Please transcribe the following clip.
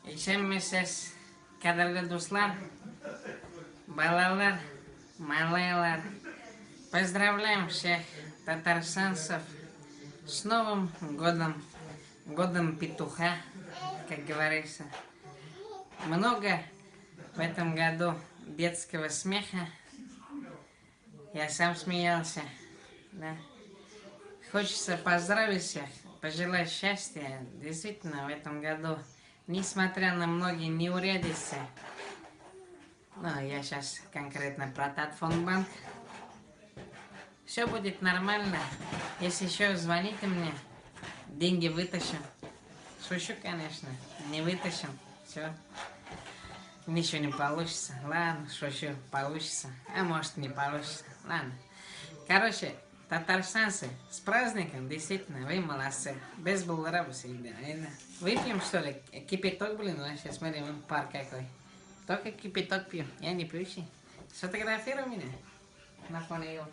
Ишенмесез кадрлы дуслар, балалар, малайлар. Поздравляем всех татарстанцев с Новым годом, годом петуха, как говорится. Много в этом году детского смеха. Я сам смеялся. Да. Хочется поздравить всех, пожелать счастья. Действительно, в этом году, несмотря на многие неурядицы, я сейчас конкретно про Татфонбанк, все будет нормально. Если еще звоните мне, деньги вытащим. Шучу, конечно, не вытащим. Все. Ничего не получится. Ладно, шучу, получится. А может, не получится. Ладно. Короче, татарстанцы, с праздником, действительно, вы молодцы. Без булгара всегда, видно? Выпьем, что ли? Кипяток, блин, вообще, смотри, вон пар какой. Только кипяток пью, я не пьющий. Сфотографируй меня на фоне его.